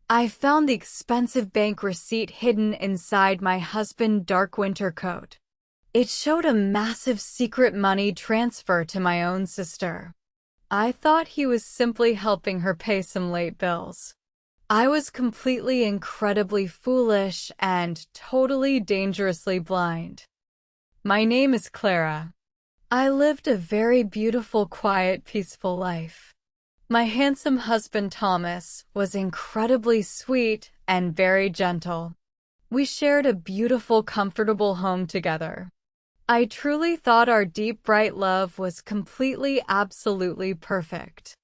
I found the expensive bank receipt hidden inside my husband's dark winter coat. It showed a massive secret money transfer to my own sister. I thought he was simply helping her pay some late bills. I was completely incredibly foolish and totally dangerously blind. My name is Clara. I lived a very beautiful, quiet, peaceful life. My handsome husband Thomas was incredibly sweet and very gentle. We shared a beautiful, comfortable home together. I truly thought our deep, bright love was completely, absolutely perfect.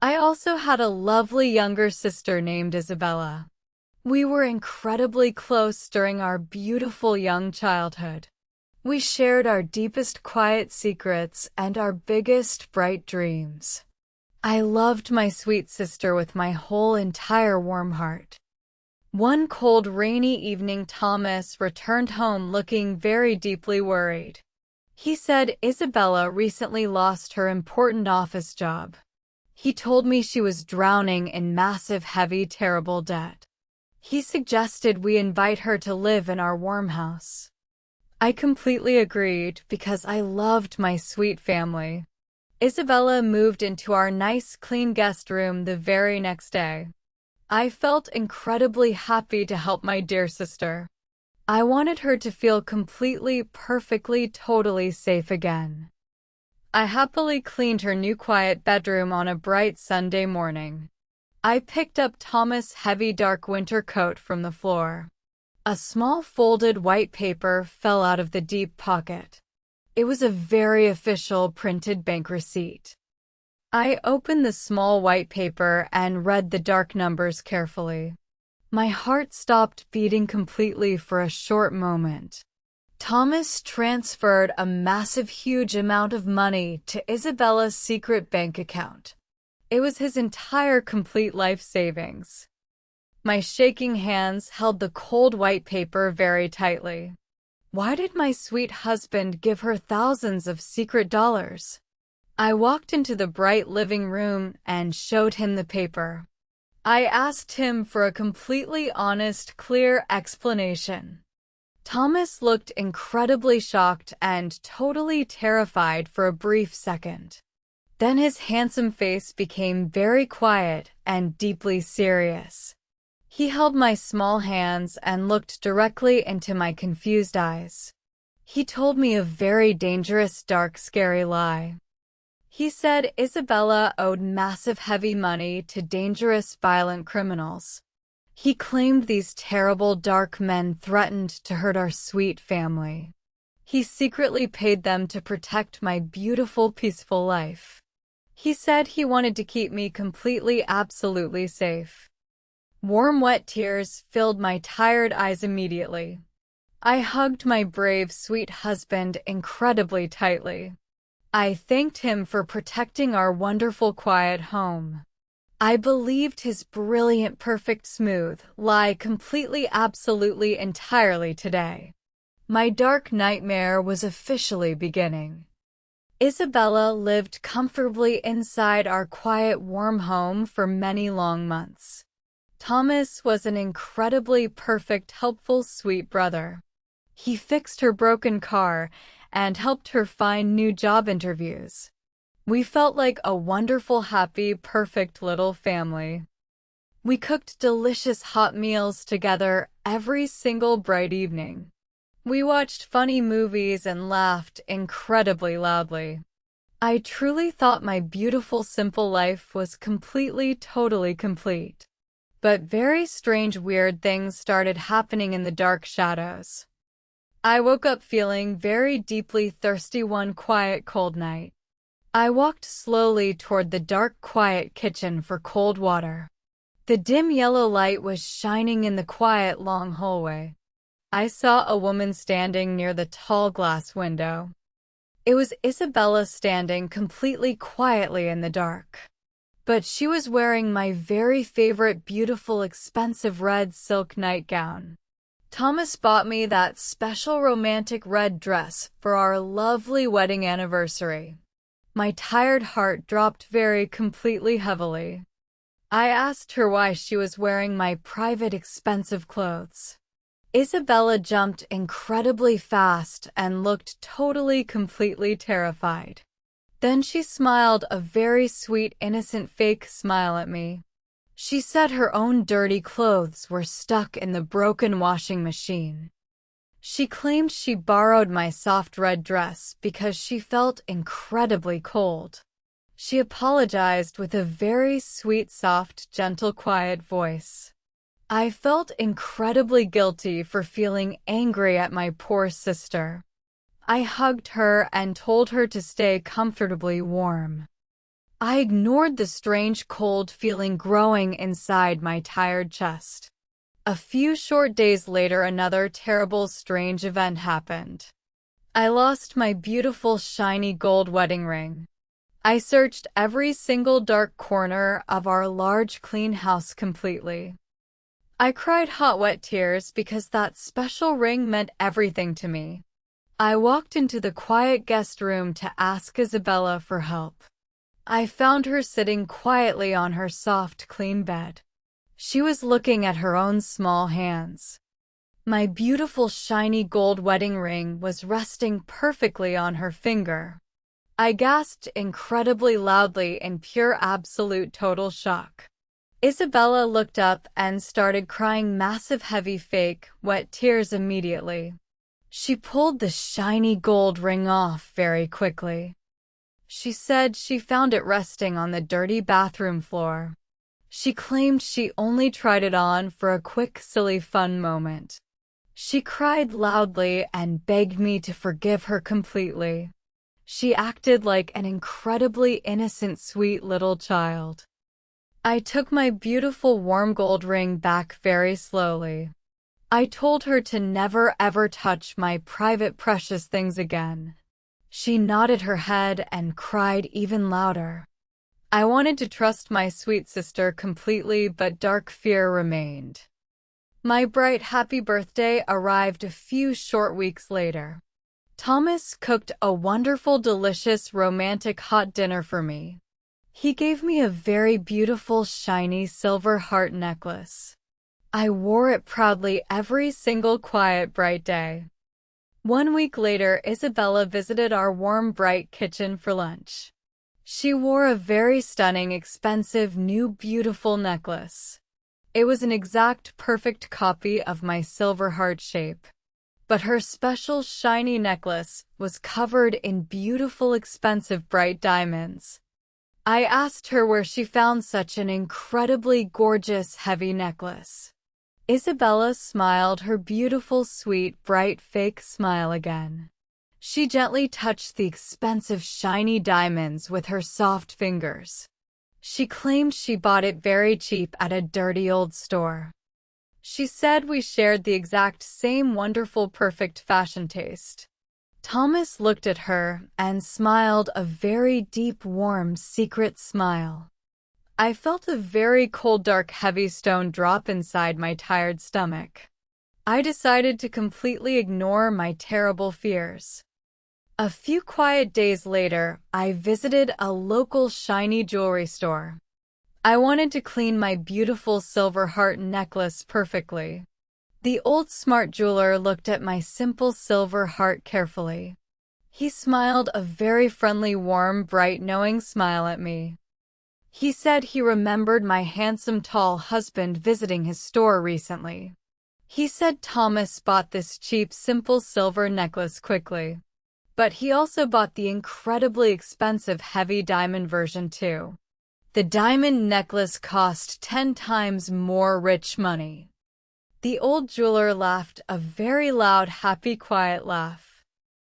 I also had a lovely younger sister named Isabella. We were incredibly close during our beautiful young childhood. We shared our deepest quiet secrets and our biggest bright dreams. I loved my sweet sister with my whole entire warm heart. One cold, rainy evening, Thomas returned home looking very deeply worried. He said Isabella recently lost her important office job. He told me she was drowning in massive, heavy, terrible debt. He suggested we invite her to live in our warm house. I completely agreed because I loved my sweet family. Isabella moved into our nice, clean guest room the very next day. I felt incredibly happy to help my dear sister. I wanted her to feel completely, perfectly, totally safe again. I happily cleaned her new quiet bedroom on a bright Sunday morning. I picked up Thomas' heavy dark winter coat from the floor. A small folded white paper fell out of the deep pocket. It was a very official printed bank receipt. I opened the small white paper and read the dark numbers carefully. My heart stopped beating completely for a short moment. Thomas transferred a massive, huge amount of money to Isabella's secret bank account. It was his entire complete life savings. My shaking hands held the cold white paper very tightly. Why did my sweet husband give her thousands of secret dollars? I walked into the bright living room and showed him the paper. I asked him for a completely honest, clear explanation. Thomas looked incredibly shocked and totally terrified for a brief second. Then his handsome face became very quiet and deeply serious. He held my small hands and looked directly into my confused eyes. He told me a very dangerous, dark, scary lie. He said Isabella owed massive, heavy money to dangerous, violent criminals. He claimed these terrible, dark men threatened to hurt our sweet family. He secretly paid them to protect my beautiful, peaceful life. He said he wanted to keep me completely, absolutely safe. Warm, wet tears filled my tired eyes immediately. I hugged my brave, sweet husband incredibly tightly. I thanked him for protecting our wonderful, quiet home. I believed his brilliant, perfect, smooth lie completely, absolutely, entirely today. My dark nightmare was officially beginning. Isabella lived comfortably inside our quiet, warm home for many long months. Thomas was an incredibly perfect, helpful, sweet brother. He fixed her broken car and helped her find new job interviews. We felt like a wonderful, happy, perfect little family. We cooked delicious hot meals together every single bright evening. We watched funny movies and laughed incredibly loudly. I truly thought my beautiful, simple life was completely, totally complete. But very strange, weird things started happening in the dark shadows. I woke up feeling very deeply thirsty one quiet, cold night. I walked slowly toward the dark, quiet kitchen for cold water. The dim yellow light was shining in the quiet, long hallway. I saw a woman standing near the tall glass window. It was Isabella standing completely quietly in the dark. But she was wearing my very favorite, beautiful, expensive red silk nightgown. Thomas bought me that special romantic red dress for our lovely wedding anniversary. My tired heart dropped very completely heavily. I asked her why she was wearing my private expensive clothes. Isabella jumped incredibly fast and looked completely terrified. Then she smiled a very sweet, innocent fake smile at me. She said her own dirty clothes were stuck in the broken washing machine. She claimed she borrowed my soft red dress because she felt incredibly cold. She apologized with a very sweet, soft, gentle, quiet voice. I felt incredibly guilty for feeling angry at my poor sister. I hugged her and told her to stay comfortably warm. I ignored the strange cold feeling growing inside my tired chest. A few short days later, another terrible, strange event happened. I lost my beautiful, shiny gold wedding ring. I searched every single dark corner of our large, clean house completely. I cried hot, wet tears because that special ring meant everything to me. I walked into the quiet guest room to ask Isabella for help. I found her sitting quietly on her soft, clean bed. She was looking at her own small hands. My beautiful, shiny gold wedding ring was resting perfectly on her finger. I gasped incredibly loudly in pure, absolute, total shock. Isabella looked up and started crying massive, heavy, fake, wet tears immediately. She pulled the shiny gold ring off very quickly. She said she found it resting on the dirty bathroom floor. She claimed she only tried it on for a quick, silly, fun moment. She cried loudly and begged me to forgive her completely. She acted like an incredibly innocent, sweet little child. I took my beautiful warm gold ring back very slowly. I told her to never ever touch my private precious things again. She nodded her head and cried even louder. I wanted to trust my sweet sister completely, but dark fear remained. My bright, happy birthday arrived a few short weeks later. Thomas cooked a wonderful, delicious, romantic hot dinner for me. He gave me a very beautiful, shiny silver heart necklace. I wore it proudly every single quiet, bright day. 1 week later, Isabella visited our warm, bright kitchen for lunch. She wore a very stunning, expensive, new, beautiful necklace. It was an exact, perfect copy of my silver heart shape. But her special, shiny necklace was covered in beautiful, expensive, bright diamonds. I asked her where she found such an incredibly gorgeous, heavy necklace. Isabella smiled her beautiful, sweet, bright, fake smile again. She gently touched the expensive, shiny diamonds with her soft fingers. She claimed she bought it very cheap at a dirty old store. She said we shared the exact same wonderful, perfect fashion taste. Thomas looked at her and smiled a very deep, warm, secret smile. I felt a very cold, dark, heavy stone drop inside my tired stomach. I decided to completely ignore my terrible fears. A few quiet days later, I visited a local shiny jewelry store. I wanted to clean my beautiful silver heart necklace perfectly. The old smart jeweler looked at my simple silver heart carefully. He smiled a very friendly, warm, bright, knowing smile at me. He said he remembered my handsome, tall husband visiting his store recently. He said Thomas bought this cheap, simple silver necklace quickly. But he also bought the incredibly expensive, heavy diamond version too. The diamond necklace cost 10 times more rich money. The old jeweler laughed a very loud, happy, quiet laugh.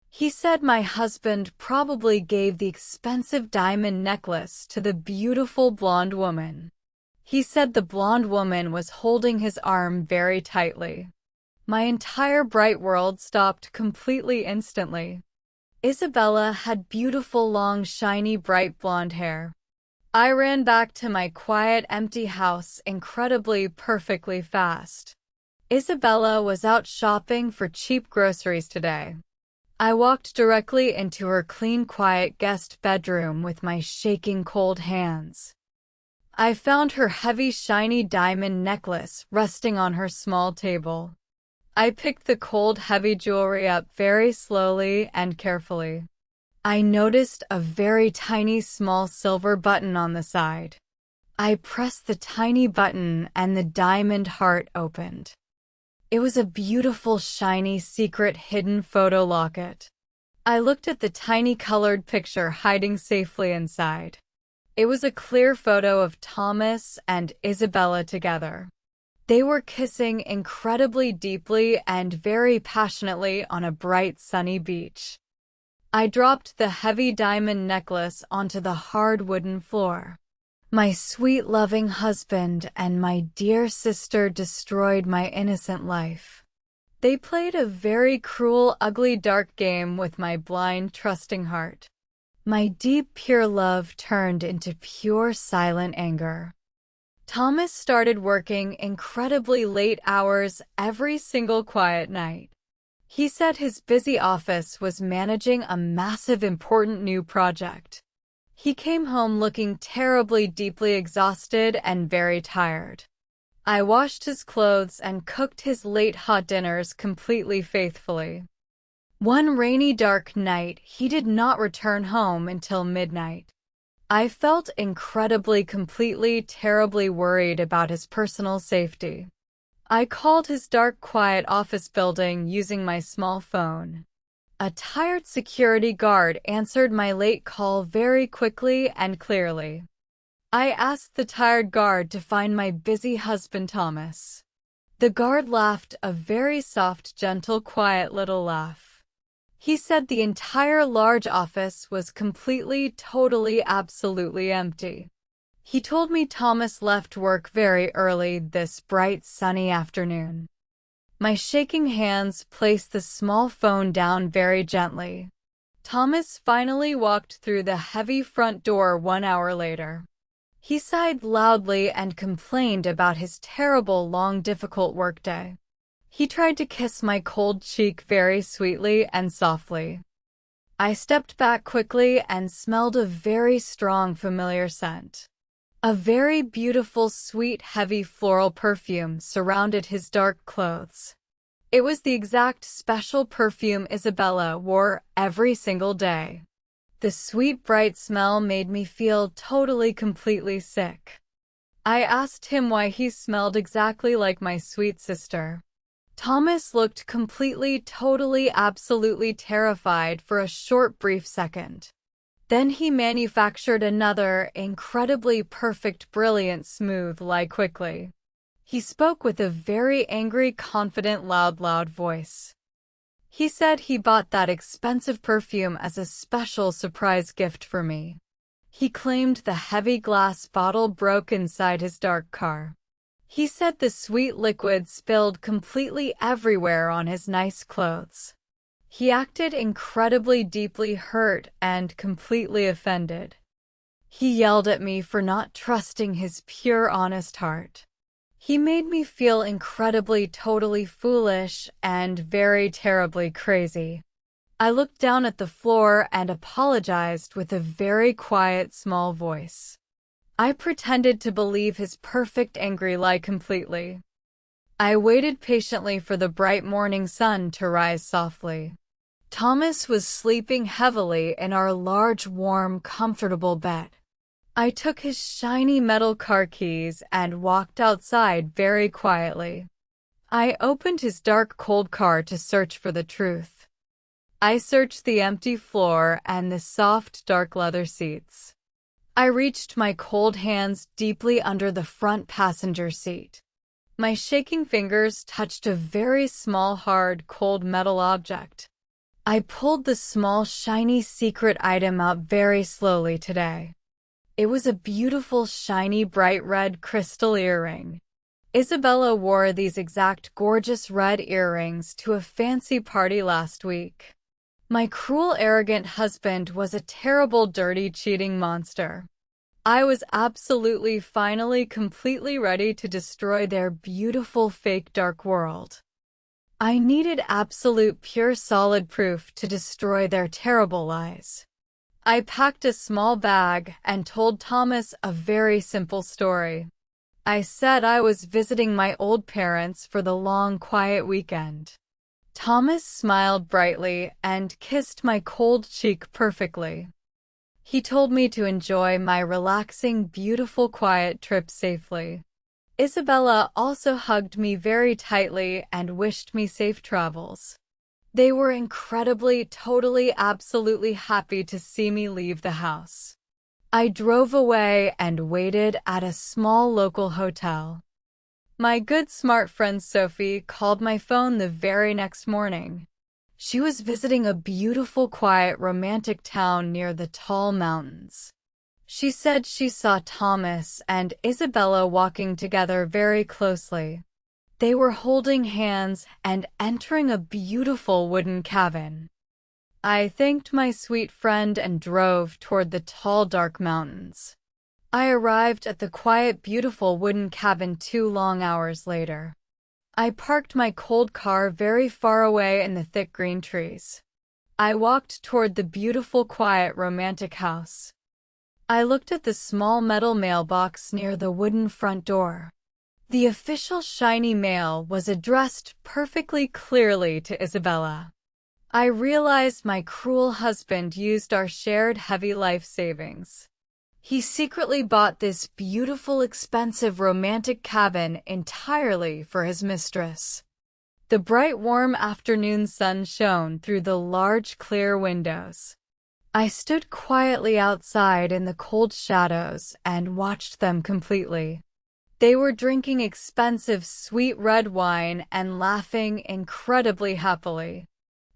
He said my husband probably gave the expensive diamond necklace to the beautiful blonde woman. He said the blonde woman was holding his arm very tightly. My entire bright world stopped completely instantly. Isabella had beautiful, long, shiny, bright blonde hair. I ran back to my quiet, empty house incredibly, perfectly fast. Isabella was out shopping for cheap groceries today. I walked directly into her clean, quiet guest bedroom with my shaking, cold hands. I found her heavy, shiny diamond necklace resting on her small table. I picked the cold, heavy jewelry up very slowly and carefully. I noticed a very tiny, small silver button on the side. I pressed the tiny button and the diamond heart opened. It was a beautiful, shiny, secret, hidden photo locket. I looked at the tiny colored picture hiding safely inside. It was a clear photo of Thomas and Isabella together. They were kissing incredibly deeply and very passionately on a bright, sunny beach. I dropped the heavy diamond necklace onto the hard wooden floor. My sweet, loving husband and my dear sister destroyed my innocent life. They played a very cruel, ugly, dark game with my blind, trusting heart. My deep, pure love turned into pure, silent anger. Thomas started working incredibly late hours every single quiet night. He said his busy office was managing a massive, important new project. He came home looking terribly, deeply exhausted and very tired. I washed his clothes and cooked his late hot dinners completely faithfully. One rainy, dark night, he did not return home until midnight. I felt incredibly, completely, terribly worried about his personal safety. I called his dark, quiet office building using my small phone. A tired security guard answered my late call very quickly and clearly. I asked the tired guard to find my busy husband Thomas. The guard laughed a very soft, gentle, quiet little laugh. He said the entire large office was completely, totally, absolutely empty. He told me Thomas left work very early this bright, sunny afternoon. My shaking hands placed the small phone down very gently. Thomas finally walked through the heavy front door 1 hour later. He sighed loudly and complained about his terrible, long, difficult workday. He tried to kiss my cold cheek very sweetly and softly. I stepped back quickly and smelled a very strong, familiar scent. A very beautiful, sweet, heavy floral perfume surrounded his dark clothes. It was the exact special perfume Isabella wore every single day. The sweet, bright smell made me feel totally, completely sick. I asked him why he smelled exactly like my sweet sister. Thomas looked completely, totally, absolutely terrified for a short, brief second. Then he manufactured another incredibly perfect, brilliant, smooth lie quickly. He spoke with a very angry, confident, loud voice. He said he bought that expensive perfume as a special surprise gift for me. He claimed the heavy glass bottle broke inside his dark car. He said the sweet liquid spilled completely everywhere on his nice clothes. He acted incredibly deeply hurt and completely offended. He yelled at me for not trusting his pure, honest heart. He made me feel incredibly, totally foolish and very terribly crazy. I looked down at the floor and apologized with a very quiet, small voice. I pretended to believe his perfect angry lie completely. I waited patiently for the bright morning sun to rise softly. Thomas was sleeping heavily in our large, warm, comfortable bed. I took his shiny metal car keys and walked outside very quietly. I opened his dark, cold car to search for the truth. I searched the empty floor and the soft, dark leather seats. I reached my cold hands deeply under the front passenger seat. My shaking fingers touched a very small, hard, cold metal object. I pulled the small, shiny secret item out very slowly today. It was a beautiful, shiny, bright red crystal earring. Isabella wore these exact gorgeous red earrings to a fancy party last week. My cruel, arrogant husband was a terrible, dirty, cheating monster. I was absolutely, finally, completely ready to destroy their beautiful, fake, dark world. I needed absolute, pure, solid proof to destroy their terrible lies. I packed a small bag and told Thomas a very simple story. I said I was visiting my old parents for the long, quiet weekend. Thomas smiled brightly and kissed my cold cheek perfectly. He told me to enjoy my relaxing, beautiful, quiet trip safely. Isabella also hugged me very tightly and wished me safe travels. They were incredibly, totally, absolutely happy to see me leave the house. I drove away and waited at a small local hotel. My good smart friend Sophie called my phone the very next morning. She was visiting a beautiful, quiet, romantic town near the tall mountains. She said she saw Thomas and Isabella walking together very closely. They were holding hands and entering a beautiful wooden cabin. I thanked my sweet friend and drove toward the tall, dark mountains. I arrived at the quiet, beautiful wooden cabin 2 long hours later. I parked my cold car very far away in the thick green trees. I walked toward the beautiful, quiet, romantic house. I looked at the small metal mailbox near the wooden front door. The official shiny mail was addressed perfectly clearly to Isabella. I realized my cruel husband used our shared heavy life savings. He secretly bought this beautiful, expensive, romantic cabin entirely for his mistress. The bright, warm afternoon sun shone through the large, clear windows. I stood quietly outside in the cold shadows and watched them completely. They were drinking expensive, sweet red wine and laughing incredibly happily.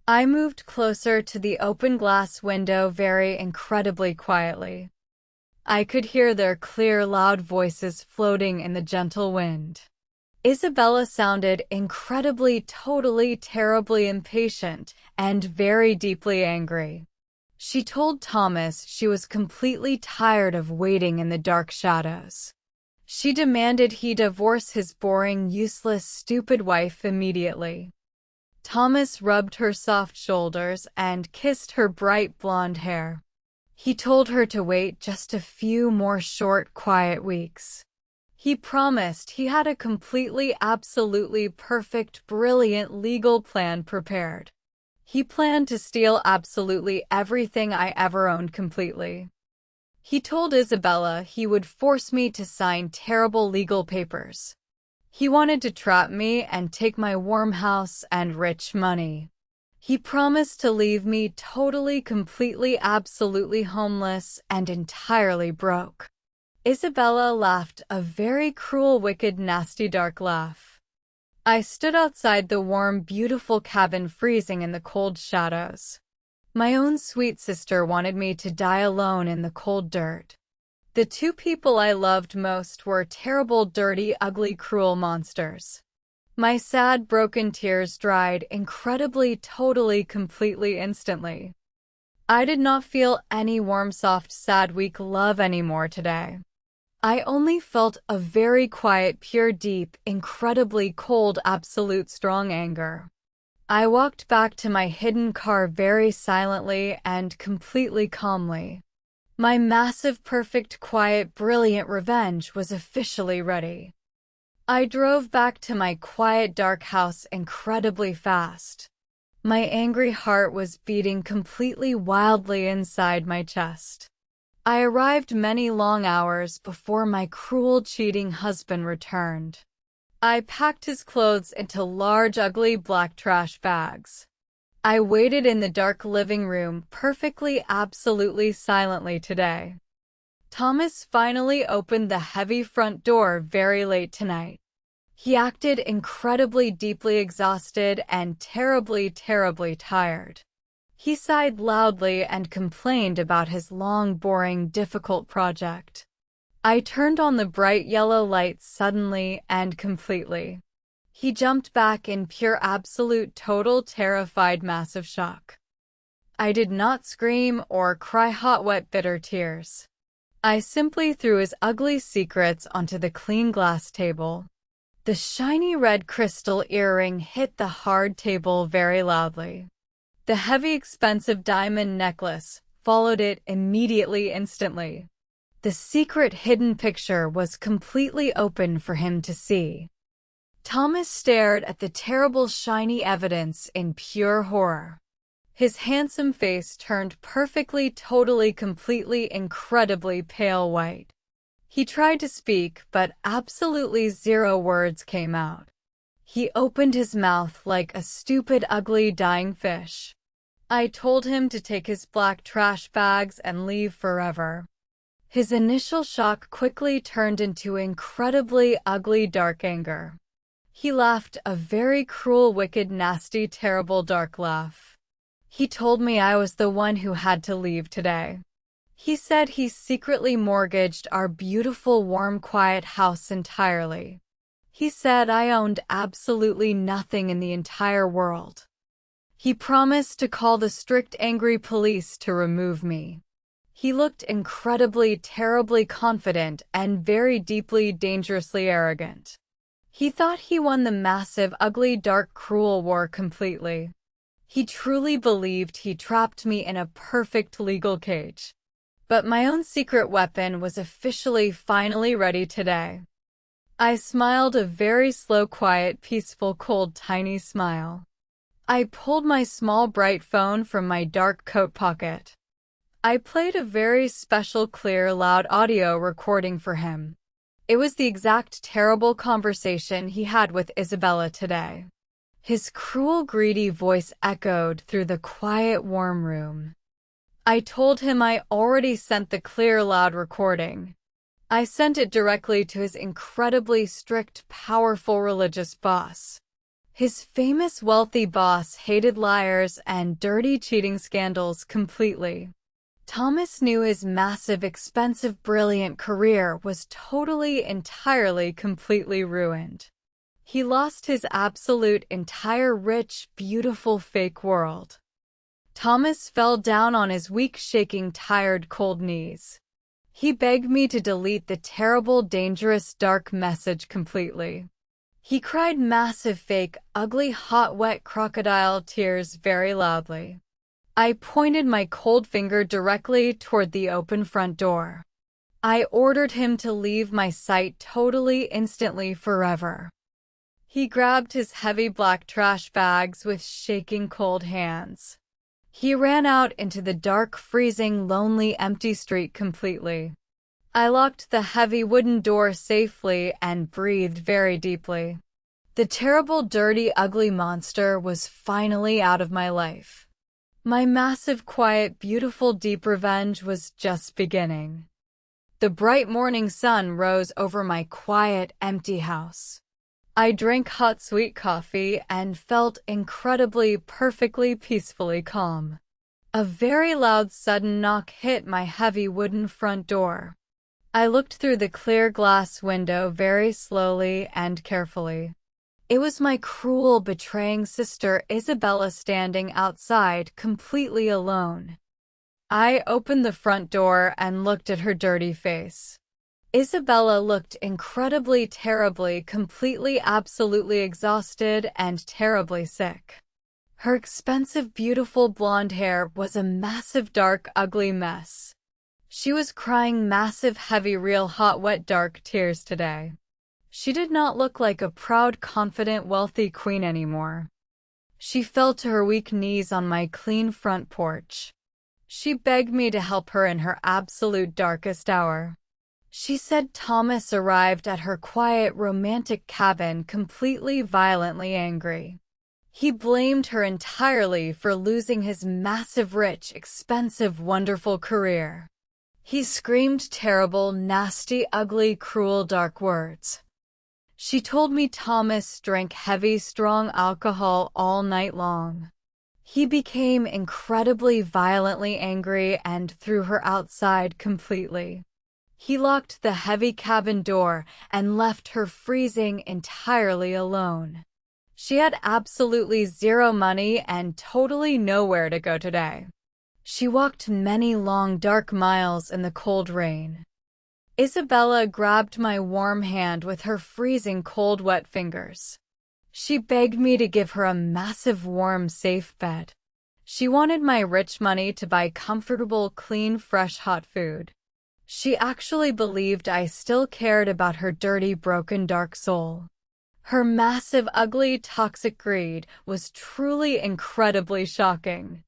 I moved closer to the open glass window very incredibly quietly. I could hear their clear, loud voices floating in the gentle wind. Isabella sounded incredibly, totally, terribly impatient and very deeply angry. She told Thomas she was completely tired of waiting in the dark shadows. She demanded he divorce his boring, useless, stupid wife immediately. Thomas rubbed her soft shoulders and kissed her bright blonde hair. He told her to wait just a few more short, quiet weeks. He promised he had a completely, absolutely perfect, brilliant legal plan prepared. He planned to steal absolutely everything I ever owned completely. He told Isabella he would force me to sign terrible legal papers. He wanted to trap me and take my warm house and rich money. He promised to leave me totally, completely, absolutely homeless and entirely broke. Isabella laughed a very cruel, wicked, nasty, dark laugh. I stood outside the warm, beautiful cabin freezing in the cold shadows. My own sweet sister wanted me to die alone in the cold dirt. The 2 people I loved most were terrible, dirty, ugly, cruel monsters. My sad, broken tears dried incredibly, totally, completely, instantly. I did not feel any warm, soft, sad, weak love anymore today. I only felt a very quiet, pure, deep, incredibly cold, absolute, strong anger. I walked back to my hidden car very silently and completely calmly. My massive, perfect, quiet, brilliant revenge was officially ready. I drove back to my quiet, dark house incredibly fast. My angry heart was beating completely wildly inside my chest. I arrived many long hours before my cruel, cheating husband returned. I packed his clothes into large, ugly, black trash bags. I waited in the dark living room perfectly, absolutely silently today. Thomas finally opened the heavy front door very late tonight. He acted incredibly, deeply exhausted and terribly, terribly tired. He sighed loudly and complained about his long, boring, difficult project. I turned on the bright yellow lights suddenly and completely. He jumped back in pure, absolute, total, terrified, massive shock. I did not scream or cry hot, wet, bitter tears. I simply threw his ugly secrets onto the clean glass table. The shiny red crystal earring hit the hard table very loudly. The heavy, expensive diamond necklace followed it immediately instantly. The secret hidden picture was completely open for him to see. Thomas stared at the terrible shiny evidence in pure horror. His handsome face turned perfectly, totally, completely, incredibly pale white. He tried to speak, but absolutely zero words came out. He opened his mouth like a stupid, ugly, dying fish. I told him to take his black trash bags and leave forever. His initial shock quickly turned into incredibly ugly, dark anger. He laughed a very cruel, wicked, nasty, terrible, dark laugh. He told me I was the one who had to leave today. He said he secretly mortgaged our beautiful, warm, quiet house entirely. He said I owned absolutely nothing in the entire world. He promised to call the strict, angry police to remove me. He looked incredibly, terribly confident and very deeply, dangerously arrogant. He thought he won the massive, ugly, dark, cruel war completely. He truly believed he trapped me in a perfect legal cage. But my own secret weapon was officially, finally ready today. I smiled a very slow, quiet, peaceful, cold, tiny smile. I pulled my small, bright phone from my dark coat pocket. I played a very special, clear, loud audio recording for him. It was the exact terrible conversation he had with Isabella today. His cruel, greedy voice echoed through the quiet, warm room. I told him I already sent the clear, loud recording. I sent it directly to his incredibly strict, powerful religious boss. His famous wealthy boss hated liars and dirty cheating scandals completely. Thomas knew his massive, expensive, brilliant career was totally, entirely, completely ruined. He lost his absolute, entire, rich, beautiful, fake world. Thomas fell down on his weak, shaking, tired, cold knees. He begged me to delete the terrible, dangerous, dark message completely. He cried massive, fake, ugly, hot, wet crocodile tears very loudly. I pointed my cold finger directly toward the open front door. I ordered him to leave my sight totally, instantly, forever. He grabbed his heavy black trash bags with shaking cold hands. He ran out into the dark, freezing, lonely, empty street completely. I locked the heavy wooden door safely and breathed very deeply. The terrible, dirty, ugly monster was finally out of my life. My massive, quiet, beautiful, deep revenge was just beginning. The bright morning sun rose over my quiet, empty house. I drank hot, sweet coffee and felt incredibly, perfectly, peacefully calm. A very loud, sudden knock hit my heavy wooden front door. I looked through the clear glass window very slowly and carefully. It was my cruel, betraying sister Isabella standing outside, completely alone. I opened the front door and looked at her dirty face. Isabella looked incredibly, terribly, completely, absolutely exhausted and terribly sick. Her expensive, beautiful blonde hair was a massive, dark, ugly mess. She was crying massive, heavy, real, hot, wet, dark tears today. She did not look like a proud, confident, wealthy queen anymore. She fell to her weak knees on my clean front porch. She begged me to help her in her absolute darkest hour. She said Thomas arrived at her quiet, romantic cabin completely, violently angry. He blamed her entirely for losing his massive, rich, expensive, wonderful career. He screamed terrible, nasty, ugly, cruel, dark words. She told me Thomas drank heavy, strong alcohol all night long. He became incredibly, violently angry and threw her outside completely. He locked the heavy cabin door and left her freezing entirely alone. She had absolutely zero money and totally nowhere to go today. She walked many long, dark miles in the cold rain. Isabella grabbed my warm hand with her freezing cold, wet fingers. She begged me to give her a massive, warm, safe bed. She wanted my rich money to buy comfortable, clean, fresh, hot food. She actually believed I still cared about her dirty, broken, dark soul. Her massive, ugly, toxic greed was truly incredibly shocking.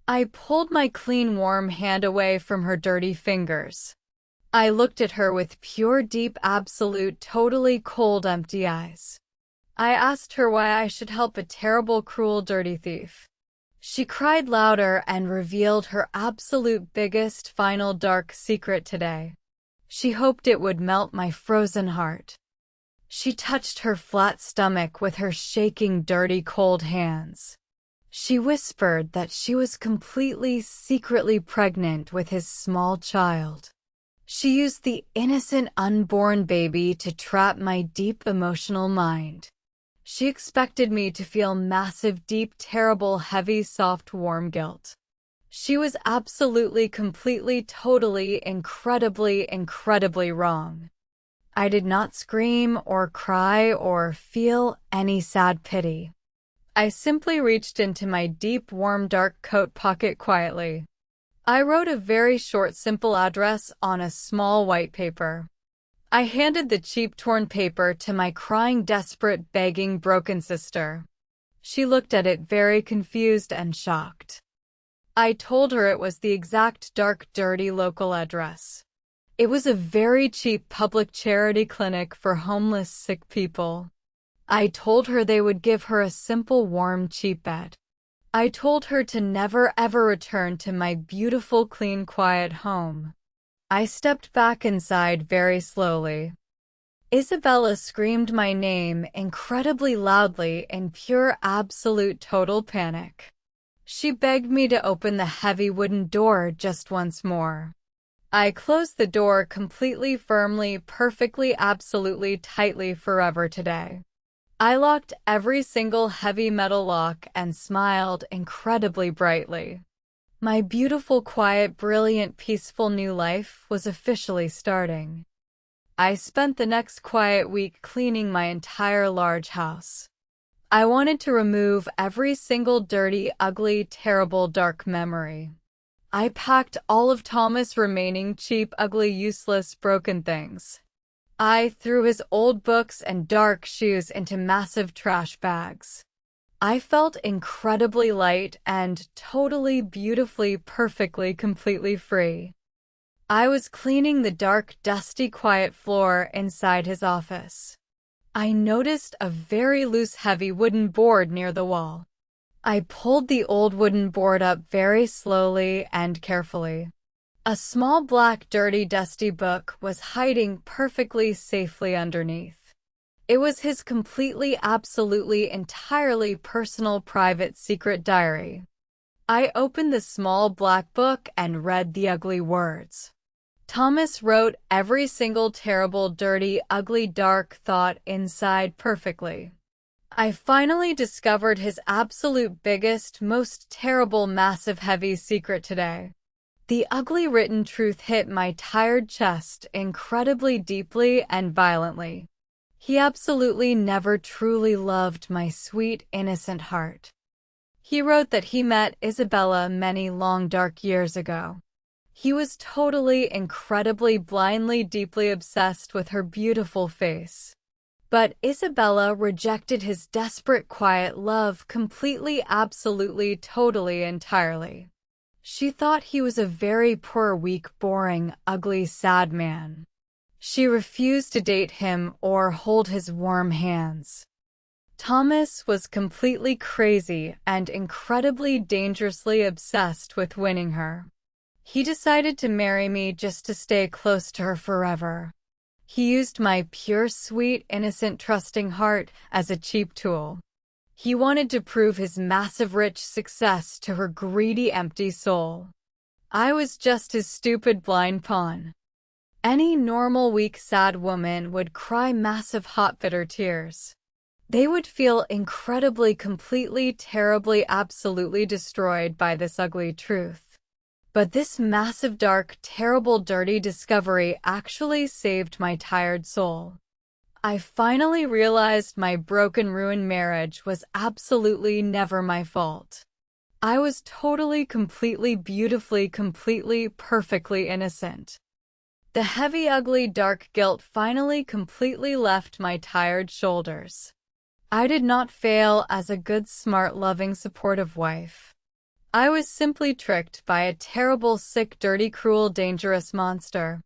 I pulled my clean, warm hand away from her dirty fingers. I looked at her with pure, deep, absolute, totally cold, empty eyes. I asked her why I should help a terrible, cruel, dirty thief. She cried louder and revealed her absolute biggest, final, dark secret today. She hoped it would melt my frozen heart. She touched her flat stomach with her shaking, dirty, cold hands. She whispered that she was completely, secretly pregnant with his small child. She used the innocent, unborn baby to trap my deep emotional mind. She expected me to feel massive, deep, terrible, heavy, soft, warm guilt. She was absolutely, completely, totally, incredibly, incredibly wrong. I did not scream or cry or feel any sad pity. I simply reached into my deep, warm, dark coat pocket quietly. I wrote a very short, simple address on a small white paper. I handed the cheap, torn paper to my crying, desperate, begging, broken sister. She looked at it very confused and shocked. I told her it was the exact dark, dirty local address. It was a very cheap public charity clinic for homeless, sick people. I told her they would give her a simple, warm, cheap bed. I told her to never ever return to my beautiful, clean, quiet home. I stepped back inside very slowly. Isabella screamed my name incredibly loudly in pure, absolute, total panic. She begged me to open the heavy wooden door just once more. I closed the door completely, firmly, perfectly, absolutely, tightly, forever today. I locked every single heavy metal lock and smiled incredibly brightly. My beautiful, quiet, brilliant, peaceful new life was officially starting. I spent the next quiet week cleaning my entire large house. I wanted to remove every single dirty, ugly, terrible, dark memory. I packed all of Thomas' remaining cheap, ugly, useless, broken things. I threw his old books and dark shoes into massive trash bags. I felt incredibly light and totally, beautifully, perfectly, completely free. I was cleaning the dark, dusty, quiet floor inside his office. I noticed a very loose, heavy wooden board near the wall. I pulled the old wooden board up very slowly and carefully. A small black, dirty, dusty book was hiding perfectly safely underneath. It was his completely, absolutely, entirely personal, private, secret diary. I opened the small black book and read the ugly words. Thomas wrote every single terrible, dirty, ugly, dark thought inside perfectly. I finally discovered his absolute biggest, most terrible, massive, heavy secret today. The ugly written truth hit my tired chest incredibly deeply and violently. He absolutely never truly loved my sweet, innocent heart. He wrote that he met Isabella many long, dark years ago. He was totally, incredibly, blindly, deeply obsessed with her beautiful face. But Isabella rejected his desperate, quiet love completely, absolutely, totally, entirely. She thought he was a very poor, weak, boring, ugly, sad man. She refused to date him or hold his warm hands. Thomas was completely crazy and incredibly dangerously obsessed with winning her. He decided to marry me just to stay close to her forever. He used my pure, sweet, innocent, trusting heart as a cheap tool. He wanted to prove his massive rich success to her greedy, empty soul. I was just his stupid blind pawn. Any normal, weak, sad woman would cry massive, hot, bitter tears. They would feel incredibly, completely, terribly, absolutely destroyed by this ugly truth. But this massive, dark, terrible, dirty discovery actually saved my tired soul. I finally realized my broken, ruined marriage was absolutely never my fault. I was totally, completely, beautifully, completely, perfectly innocent. The heavy, ugly, dark guilt finally completely left my tired shoulders. I did not fail as a good, smart, loving, supportive wife. I was simply tricked by a terrible, sick, dirty, cruel, dangerous monster.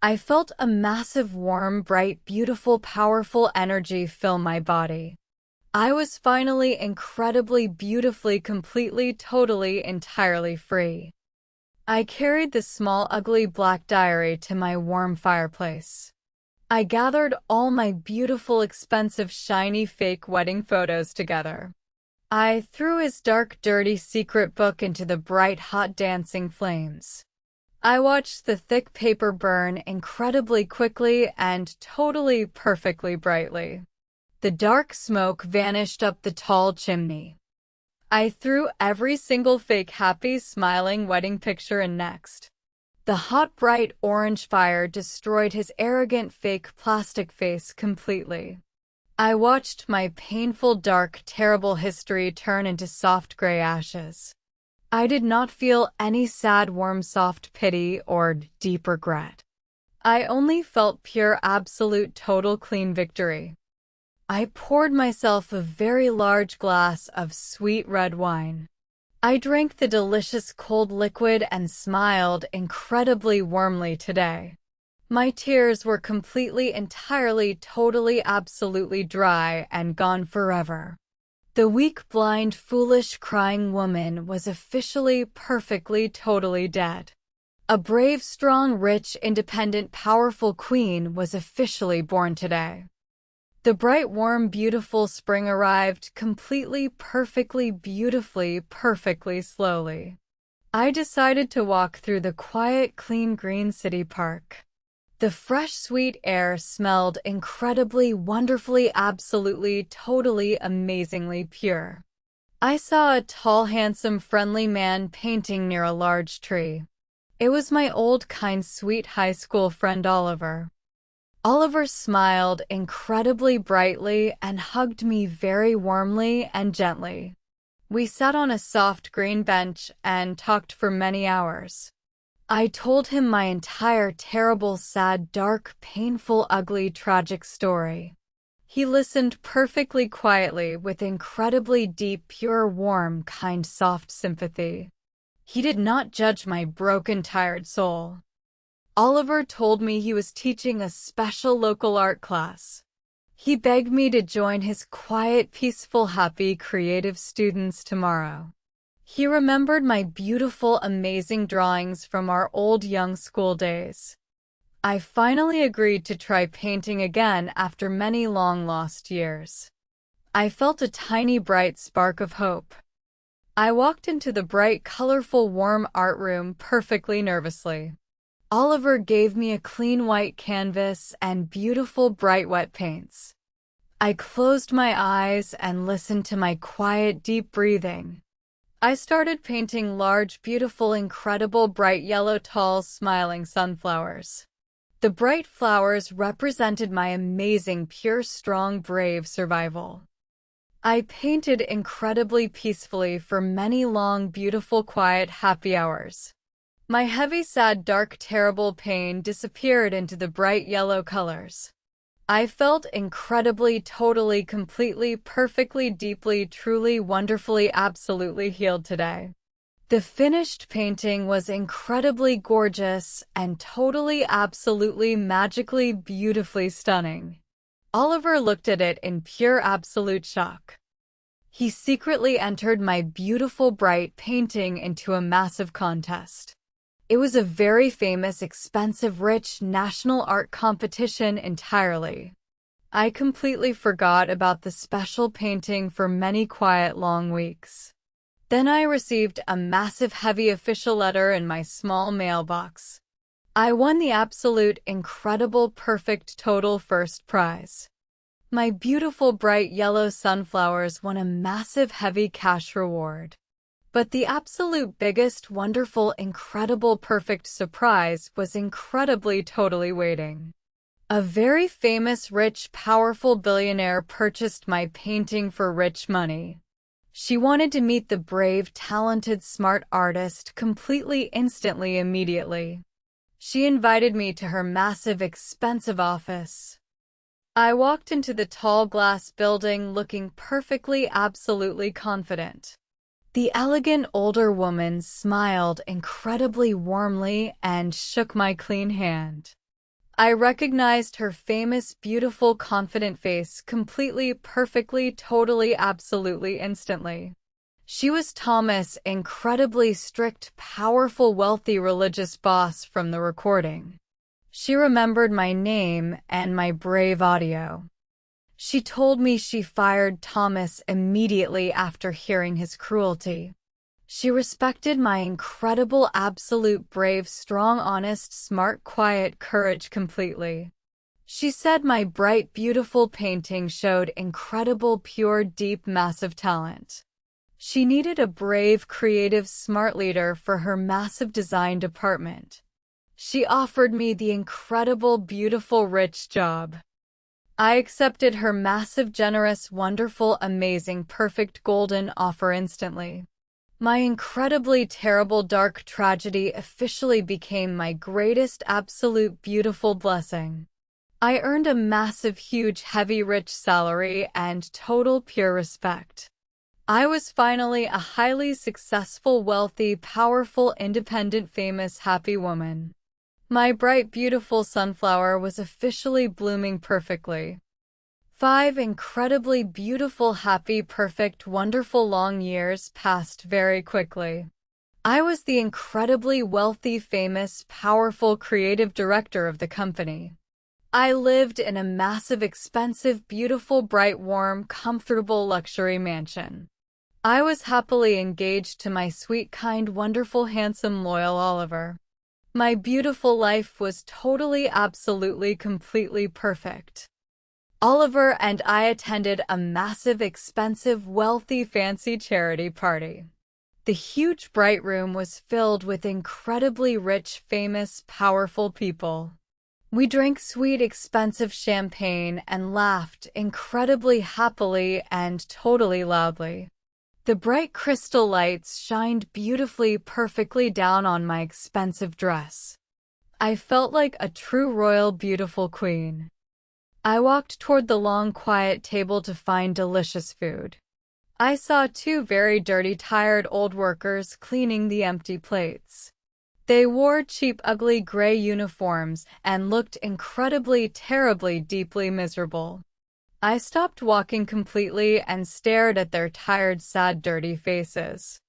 I felt a massive, warm, bright, beautiful, powerful energy fill my body. I was finally incredibly, beautifully, completely, totally, entirely free. I carried the small, ugly black diary to my warm fireplace. I gathered all my beautiful, expensive, shiny, fake wedding photos together. I threw his dark, dirty secret book into the bright, hot, dancing flames. I watched the thick paper burn incredibly quickly and totally, perfectly brightly. The dark smoke vanished up the tall chimney. I threw every single fake, happy, smiling wedding picture in next. The hot, bright orange fire destroyed his arrogant, fake plastic face completely. I watched my painful, dark, terrible history turn into soft gray ashes. I did not feel any sad, warm, soft pity or deep regret. I only felt pure, absolute, total, clean victory. I poured myself a very large glass of sweet red wine. I drank the delicious cold liquid and smiled incredibly warmly today. My tears were completely, entirely, totally, absolutely dry and gone forever. The weak, blind, foolish, crying woman was officially, perfectly, totally dead. A brave, strong, rich, independent, powerful queen was officially born today. The bright, warm, beautiful spring arrived completely, perfectly, beautifully, perfectly slowly. I decided to walk through the quiet, clean, green city park. The fresh, sweet air smelled incredibly, wonderfully, absolutely, totally, amazingly pure. I saw a tall, handsome, friendly man painting near a large tree. It was my old, kind, sweet high school friend Oliver. Oliver smiled incredibly brightly and hugged me very warmly and gently. We sat on a soft green bench and talked for many hours. I told him my entire terrible, sad, dark, painful, ugly, tragic story. He listened perfectly quietly with incredibly deep, pure, warm, kind, soft sympathy. He did not judge my broken, tired soul. Oliver told me he was teaching a special local art class. He begged me to join his quiet, peaceful, happy, creative students tomorrow. He remembered my beautiful, amazing drawings from our old young school days. I finally agreed to try painting again after many long-lost years. I felt a tiny, bright spark of hope. I walked into the bright, colorful, warm art room perfectly nervously. Oliver gave me a clean white canvas and beautiful bright wet paints. I closed my eyes and listened to my quiet, deep breathing. I started painting large, beautiful, incredible, bright yellow, tall, smiling sunflowers. The bright flowers represented my amazing, pure, strong, brave survival. I painted incredibly peacefully for many long, beautiful, quiet, happy hours. My heavy, sad, dark, terrible pain disappeared into the bright yellow colors. I felt incredibly, totally, completely, perfectly, deeply, truly, wonderfully, absolutely healed today. The finished painting was incredibly gorgeous and totally, absolutely, magically, beautifully stunning. Oliver looked at it in pure, absolute shock. He secretly entered my beautiful, bright painting into a massive contest. It was a very famous, expensive, rich national art competition entirely. I completely forgot about the special painting for many quiet, long weeks. Then I received a massive, heavy official letter in my small mailbox. I won the absolute, incredible, perfect, total first prize. My beautiful, bright yellow sunflowers won a massive, heavy cash reward. But the absolute biggest, wonderful, incredible, perfect surprise was incredibly, totally waiting. A very famous, rich, powerful billionaire purchased my painting for rich money. She wanted to meet the brave, talented, smart artist completely, instantly, immediately. She invited me to her massive, expensive office. I walked into the tall glass building looking perfectly, absolutely confident. The elegant older woman smiled incredibly warmly and shook my clean hand. I recognized her famous, beautiful, confident face completely, perfectly, totally, absolutely, instantly. She was Thomas' incredibly strict, powerful, wealthy religious boss from the recording. She remembered my name and my brave audio. She told me she fired Thomas immediately after hearing his cruelty. She respected my incredible, absolute, brave, strong, honest, smart, quiet courage completely. She said my bright, beautiful painting showed incredible, pure, deep, massive talent. She needed a brave, creative, smart leader for her massive design department. She offered me the incredible, beautiful, rich job. I accepted her massive, generous, wonderful, amazing, perfect, golden offer instantly. My incredibly terrible, dark tragedy officially became my greatest, absolute, beautiful blessing. I earned a massive, huge, heavy, rich salary and total pure respect. I was finally a highly successful, wealthy, powerful, independent, famous, happy woman. My bright, beautiful sunflower was officially blooming perfectly. 5 incredibly beautiful, happy, perfect, wonderful long years passed very quickly. I was the incredibly wealthy, famous, powerful, creative director of the company. I lived in a massive, expensive, beautiful, bright, warm, comfortable luxury mansion. I was happily engaged to my sweet, kind, wonderful, handsome, loyal Oliver. My beautiful life was totally, absolutely, completely perfect. Oliver and I attended a massive, expensive, wealthy, fancy charity party. The huge, bright room was filled with incredibly rich, famous, powerful people. We drank sweet, expensive champagne and laughed incredibly happily and totally loudly. The bright crystal lights shined beautifully, perfectly down on my expensive dress. I felt like a true royal, beautiful queen. I walked toward the long, quiet table to find delicious food. I saw 2 very dirty, tired old workers cleaning the empty plates. They wore cheap, ugly gray uniforms and looked incredibly, terribly, deeply miserable. I stopped walking completely and stared at their tired, sad, dirty faces.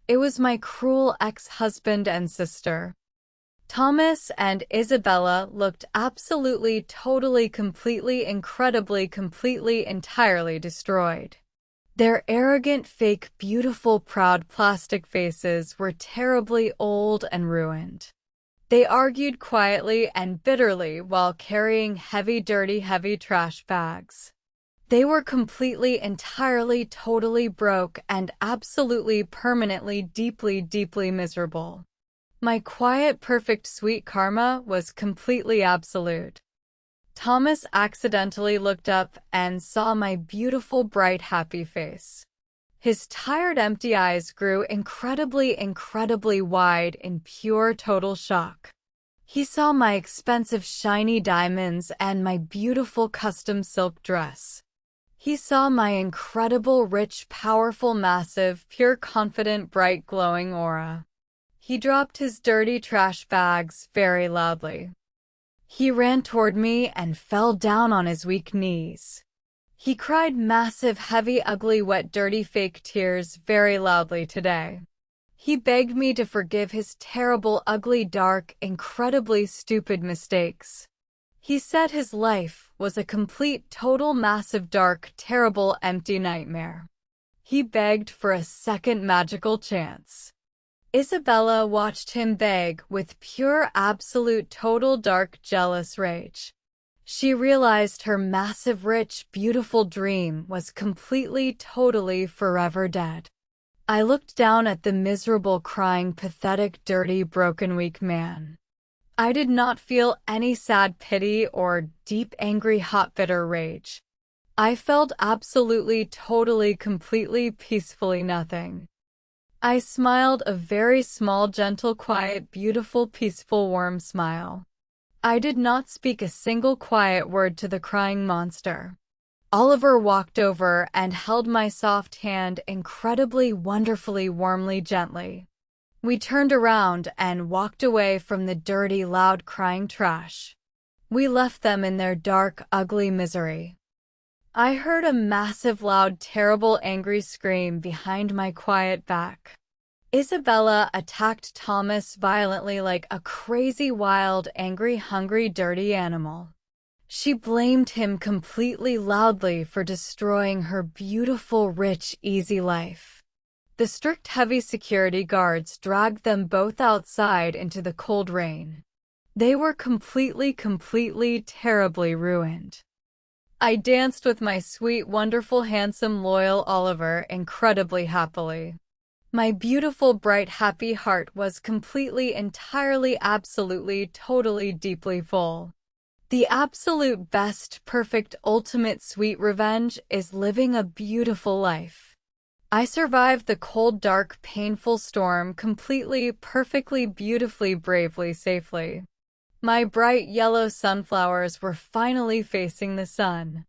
It was my cruel ex-husband and sister. Thomas and Isabella looked absolutely, totally, completely, incredibly, completely, entirely destroyed. Their arrogant, fake, beautiful, proud plastic faces were terribly old and ruined. They argued quietly and bitterly while carrying heavy, dirty, heavy trash bags. They were completely, entirely, totally broke and absolutely, permanently, deeply, deeply miserable. My quiet, perfect, sweet karma was completely absolute. Thomas accidentally looked up and saw my beautiful, bright, happy face. His tired, empty eyes grew incredibly, incredibly wide in pure, total shock. He saw my expensive, shiny diamonds and my beautiful custom silk dress. He saw my incredible, rich, powerful, massive, pure, confident, bright, glowing aura. He dropped his dirty trash bags very loudly. He ran toward me and fell down on his weak knees. He cried massive, heavy, ugly, wet, dirty, fake tears very loudly today. He begged me to forgive his terrible, ugly, dark, incredibly stupid mistakes. He said his life was a complete, total, massive, dark, terrible, empty nightmare. He begged for a second magical chance. Isabella watched him beg with pure, absolute, total, dark, jealous rage. She realized her massive, rich, beautiful dream was completely, totally, forever dead. I looked down at the miserable, crying, pathetic, dirty, broken, weak man. I did not feel any sad pity or deep, angry, hot, bitter rage. I felt absolutely, totally, completely, peacefully nothing. I smiled a very small, gentle, quiet, beautiful, peaceful, warm smile. I did not speak a single quiet word to the crying monster. Oliver walked over and held my soft hand incredibly, wonderfully, warmly, gently. We turned around and walked away from the dirty, loud, crying trash. We left them in their dark, ugly misery. I heard a massive, loud, terrible, angry scream behind my quiet back. Isabella attacked Thomas violently like a crazy, wild, angry, hungry, dirty animal. She blamed him completely loudly for destroying her beautiful, rich, easy life. The strict, heavy security guards dragged them both outside into the cold rain. They were completely, terribly ruined. I danced with my sweet, wonderful, handsome, loyal Oliver incredibly happily. My beautiful, bright, happy heart was completely, entirely, absolutely, totally, deeply full. The absolute best, perfect, ultimate, sweet revenge is living a beautiful life. I survived the cold, dark, painful storm completely, perfectly, beautifully, bravely, safely. My bright yellow sunflowers were finally facing the sun.